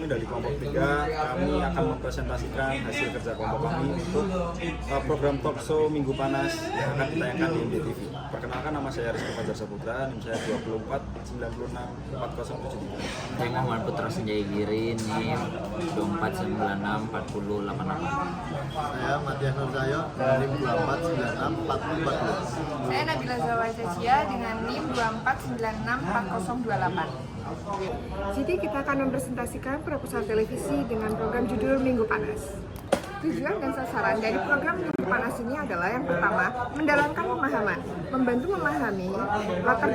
kami dari kelompok 3, kami akan mempresentasikan hasil kerja kelompok kami untuk program talk show Minggu Panas yang akan ditayangkan di MDTV. Perkenalkan, nama saya Rizky Fajar Saputra, NIM saya 24 96 4073. Saya Muhammad Putra Senjaya Giri, NIM 2496 4088. Saya Matias Nur Cahyo, NIM 2496 4040. Saya Nabila Zawai Cia dengan NIM 24964028. Jadi kita akan mempresentasikan proposal televisi dengan program judul Minggu Panas. Tujuan dan sasaran dari program Minggu Panas ini adalah yang pertama, mendalamkan pemahaman, membantu memahami latar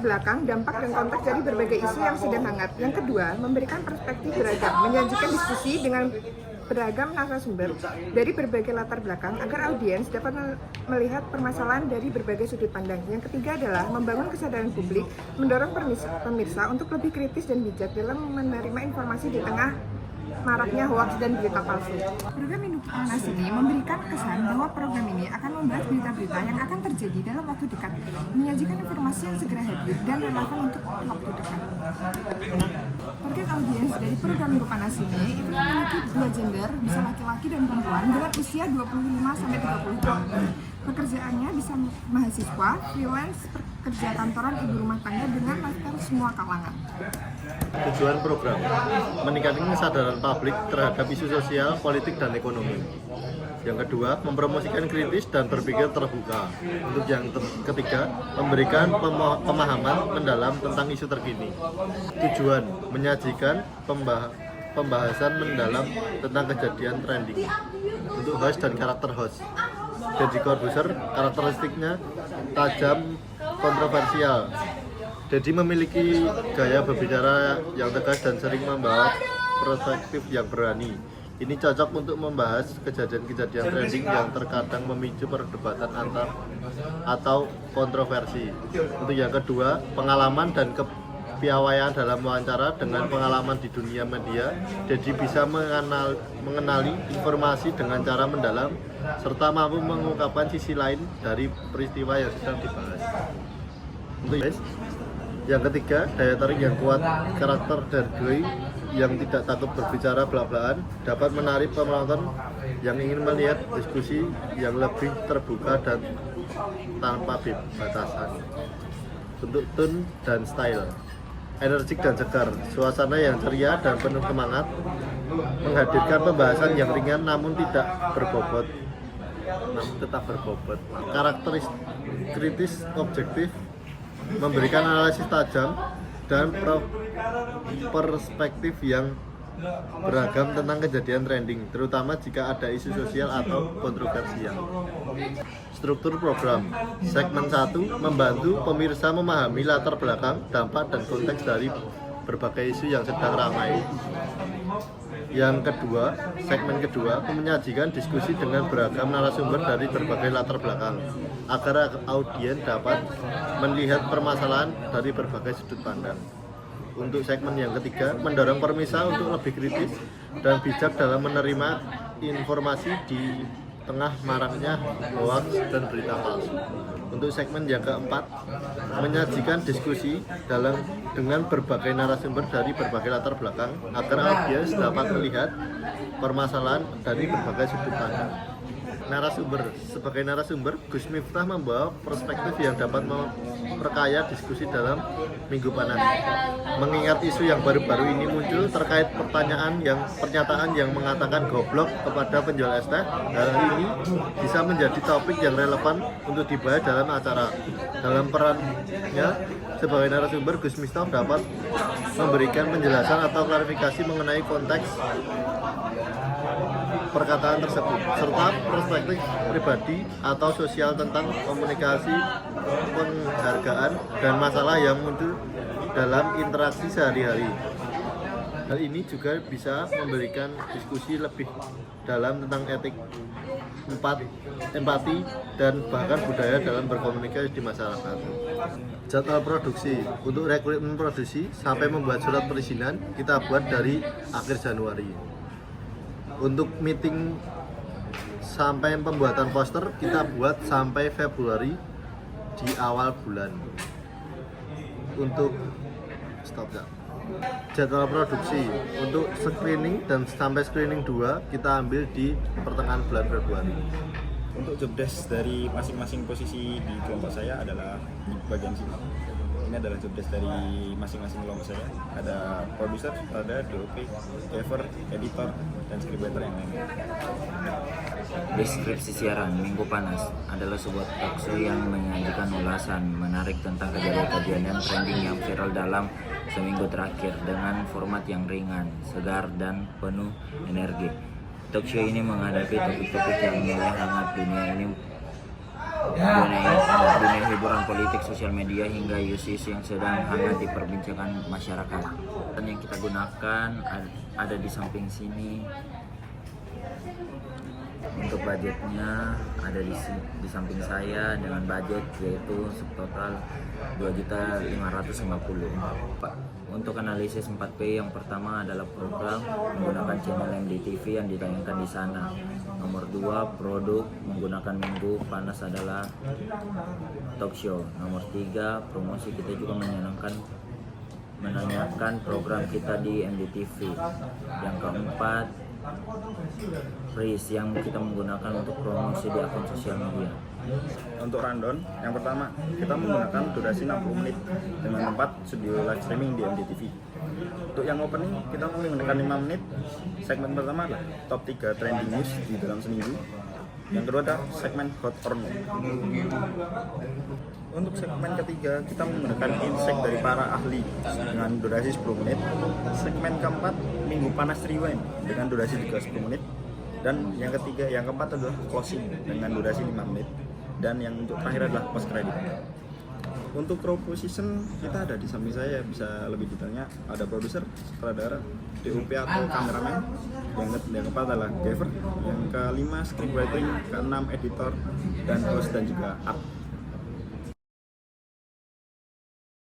belakang, dampak dan konteks dari berbagai isu yang sedang hangat. Yang kedua, memberikan perspektif beragam, menyajikan diskusi dengan beragam narasumber dari berbagai latar belakang agar audiens dapat melihat permasalahan dari berbagai sudut pandang. Yang ketiga adalah membangun kesadaran publik, mendorong pemirsa untuk lebih kritis dan bijak dalam menerima informasi di tengah maraknya hoaks dan berita palsu. Program Minggu Panas ini memberikan kesan bahwa program ini akan membahas berita-berita yang akan terjadi dalam waktu dekat, menyajikan informasi yang segera hadir dan relevan untuk waktu dekat. Target audiens dari program Minggu Panas ini itu memiliki dua gender, bisa laki-laki dan perempuan dengan usia 25-30 tahun. Pekerjaannya bisa mahasiswa, freelance, pekerja kantoran, ibu rumah tangga dengan latar semua kalangan. Tujuan program meningkatkan kesadaran publik terhadap isu sosial, politik, dan ekonomi. Yang kedua, mempromosikan kritis dan berpikir terbuka. Untuk yang ketiga, memberikan pemahaman mendalam tentang isu terkini. Tujuan menyajikan pembahasan mendalam tentang kejadian trending. Untuk host dan karakter host. Deddy Corbuzier, karakteristiknya tajam, kontroversial. Deddy memiliki gaya berbicara yang tegas dan sering membawa perspektif yang berani. Ini cocok untuk membahas kejadian-kejadian trending yang terkadang memicu perdebatan atau kontroversi. Untuk yang kedua, pengalaman dan kepiawaian dalam wawancara. Dengan pengalaman di dunia media, Deddy bisa mengenali informasi dengan cara mendalam serta mampu mengungkapkan sisi lain dari peristiwa yang sedang dibahas. Untuk yang ketiga, daya tarik yang kuat, karakter dan Joy yang tidak takut berbicara belak-belakan dapat menarik penonton yang ingin melihat diskusi yang lebih terbuka dan tanpa batasan. Untuk tone dan style, energik dan segar, suasana yang ceria dan penuh semangat, menghadirkan pembahasan yang ringan namun tetap berbobot. Karakteristik kritis, objektif, memberikan analisis tajam dan perspektif yang beragam tentang kejadian trending, terutama jika ada isu sosial atau kontroversial. Struktur program. Segmen 1 membantu pemirsa memahami latar belakang, dampak, dan konteks dari berbagai isu yang sedang ramai. Yang kedua, segmen kedua menyajikan diskusi dengan beragam narasumber dari berbagai latar belakang agar audiens dapat melihat permasalahan dari berbagai sudut pandang. Untuk segmen yang ketiga, mendorong pemirsa untuk lebih kritis dan bijak dalam menerima informasi di tengah maraknya hoaks dan berita palsu. Untuk segmen yang keempat, menyajikan diskusi dengan berbagai narasumber dari berbagai latar belakang agar audiens dapat melihat permasalahan dari berbagai sudut pandang. Sebagai narasumber, Gus Miftah membawa perspektif yang dapat memperkaya diskusi dalam Minggu Panas. Mengingat isu yang baru-baru ini muncul terkait pernyataan yang mengatakan goblok kepada penjual es teh, hal ini bisa menjadi topik yang relevan untuk dibahas dalam acara. Dalam perannya sebagai narasumber, Gus Miftah dapat memberikan penjelasan atau klarifikasi mengenai konteks perkataan tersebut, serta perspektif pribadi atau sosial tentang komunikasi, penghargaan, dan masalah yang muncul dalam interaksi sehari-hari. Hal ini juga bisa memberikan diskusi lebih dalam tentang etik, empati, dan bahkan budaya dalam berkomunikasi di masyarakat. Jadwal produksi. Untuk rekrutmen produksi sampai membuat surat perizinan kita buat dari akhir Januari. Untuk meeting sampai pembuatan poster kita buat sampai Februari di awal bulan. Untuk Jadwal produksi untuk screening dan sampai screening 2 kita ambil di pertengahan bulan Februari. Untuk job desk dari masing-masing posisi di kelompok saya adalah di bagian sini. Ini adalah job desk dari masing-masing kelompok saya. Ada produser, sutradara, DOP, cover, editor, dan scriptwriter yang lain. Deskripsi siaran Minggu Panas adalah sebuah talkshow yang menyajikan ulasan menarik tentang kejadian-kejadian dan trending yang viral dalam seminggu terakhir dengan format yang ringan, segar, dan penuh energi. Talkshow ini menghadapi topik-topik yang mulai hangat dunia hiburan, politik, sosial media, hingga isu-isu yang sedang hangat diperbincangkan masyarakat. Dan yang kita gunakan ada di samping sini. Untuk budgetnya ada di samping saya dengan budget yaitu total 2.550.000. Untuk analisis 4P yang pertama adalah program menggunakan channel MDTV yang ditayangkan di sana. Nomor 2, produk menggunakan Minggu Panas adalah talk show. Nomor 3, promosi, kita juga menanyakan program kita di MDTV. Yang keempat, Pris yang kita menggunakan untuk promosi di akun sosial media. Untuk rundown, yang pertama kita menggunakan durasi 60 menit dengan 4 studio live streaming di MDTV. Untuk yang opening kita menggunakan 5 menit. Segmen pertama adalah top 3 trending news di dalam seminggu. Yang kedua adalah segmen hot or not. Untuk segmen ketiga kita menggunakan insight dari para ahli dengan durasi 10 menit. Segmen keempat Minggu Panas Rewind dengan durasi juga 10 menit. Dan yang keempat adalah closing dengan durasi 5 menit. Dan yang untuk terakhir adalah post credit. Untuk crowd position kita ada di samping saya, bisa lebih detailnya ada produser, sutradara, DOP atau kameramen. Yang keempat adalah cover, yang kelima scriptwriting, keenam editor, dan host dan juga art.